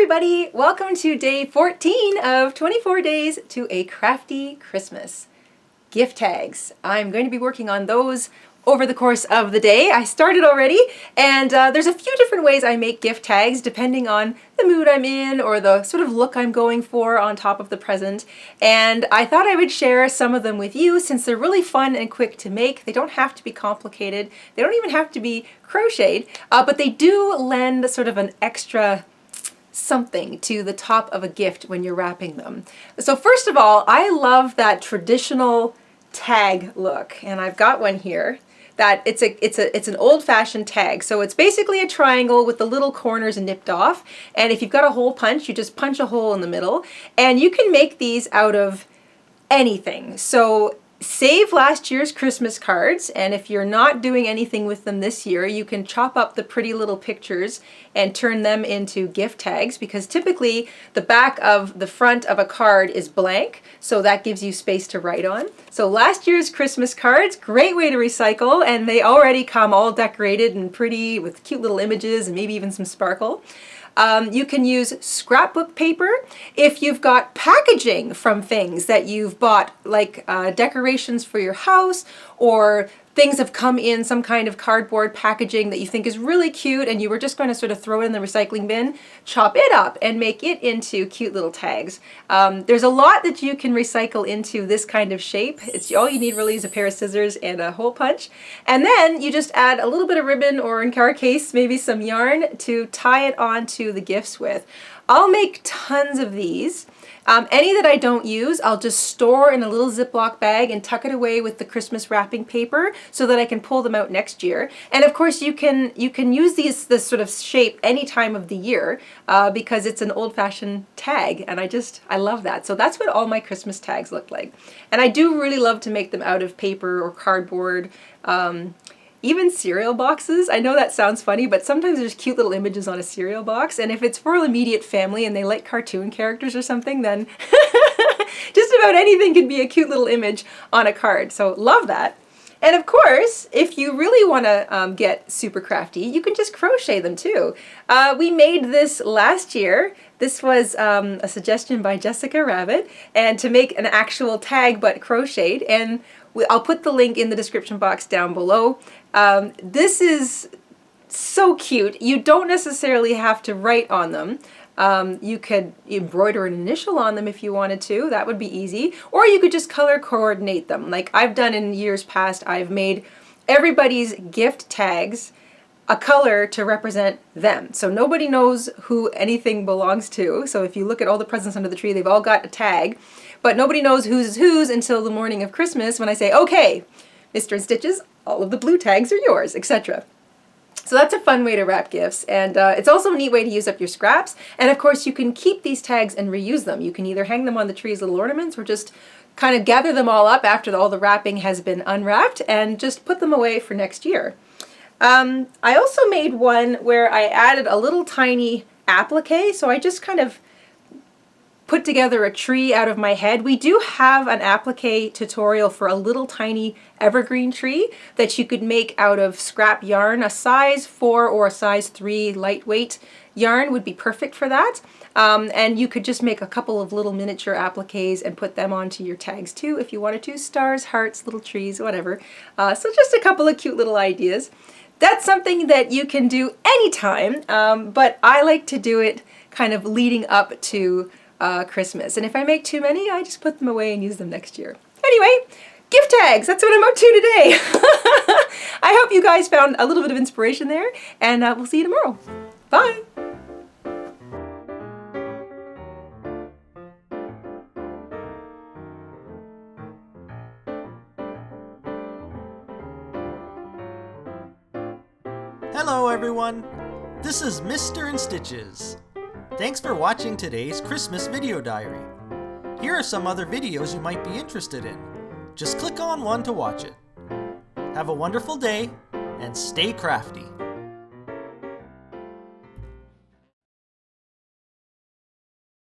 everybody! Welcome to day 14 of 24 days to a crafty Christmas. Gift tags. I'm going to be working on those over the course of the day. I started already, and there's a few different ways I make gift tags depending on the mood I'm in or the sort of look I'm going for on top of the present. And I thought I would share some of them with you since they're really fun and quick to make. They don't have to be complicated. They don't even have to be crocheted, but they do lend sort of an extra something to the top of a gift when you're wrapping them. So first of all, I love that traditional tag look, and I've got one here. That it's an old-fashioned tag. So it's basically a triangle with the little corners nipped off, and if you've got a hole punch, you just punch a hole in the middle, and you can make these out of anything. So save last year's Christmas cards, and if you're not doing anything with them this year, you can chop up the pretty little pictures and turn them into gift tags, because typically the back of the front of a card is blank, so that gives you space to write on. So last year's Christmas cards, great way to recycle, and they already come all decorated and pretty with cute little images and maybe even some sparkle. You can use scrapbook paper if you've got packaging from things that you've bought, like decorations for your house, or things have come in some kind of cardboard packaging that you think is really cute and you were just going to sort of throw it in the recycling bin. Chop it up and make it into cute little tags. There's a lot that you can recycle into this kind of shape. It's all you need really is a pair of scissors and a hole punch. And then you just add a little bit of ribbon, or in our case, maybe some yarn to tie it onto the gifts with. I'll make tons of these. Any that I don't use, I'll just store in a little Ziploc bag and tuck it away with the Christmas wrapping paper so that I can pull them out next year. And of course you can use this sort of shape any time of the year because it's an old-fashioned tag, and I love that. So that's what all my Christmas tags look like. And I do really love to make them out of paper or cardboard. Even cereal boxes. I know that sounds funny, but sometimes there's cute little images on a cereal box, and if it's for an immediate family and they like cartoon characters or something, then just about anything can be a cute little image on a card. So love that. And of course, if you really want to get super crafty, you can just crochet them too. We made this last year. This was a suggestion by Jessica Rabbit, and to make an actual tag but crocheted, and I'll put the link in the description box down below. This is so cute. You don't necessarily have to write on them. You could embroider an initial on them if you wanted to. That would be easy. Or you could just color coordinate them. Like I've done in years past, I've made everybody's gift tags a color to represent them. So nobody knows who anything belongs to. So if you look at all the presents under the tree, they've all got a tag, but nobody knows whose is whose until the morning of Christmas when I say, okay, Mr. InStitches, all of the blue tags are yours, etc. So that's a fun way to wrap gifts, and it's also a neat way to use up your scraps. And of course you can keep these tags and reuse them. You can either hang them on the tree as little ornaments, or just kind of gather them all up after all the wrapping has been unwrapped and just put them away for next year. I also made one where I added a little tiny applique, so I just kind of put together a tree out of my head. We do have an applique tutorial for a little tiny evergreen tree that you could make out of scrap yarn. A size 4 or a size 3 lightweight yarn would be perfect for that. And you could just make a couple of little miniature appliques and put them onto your tags too if you wanted to. Stars, hearts, little trees, whatever. So just a couple of cute little ideas. That's something that you can do anytime, but I like to do it kind of leading up to Christmas. And if I make too many, I just put them away and use them next year. Anyway, gift tags, that's what I'm up to today. I hope you guys found a little bit of inspiration there, and we'll see you tomorrow. Bye! Hello everyone, this is Mr. InStitches. Thanks for watching today's Christmas video diary. Here are some other videos you might be interested in. Just click on one to watch it. Have a wonderful day and stay crafty.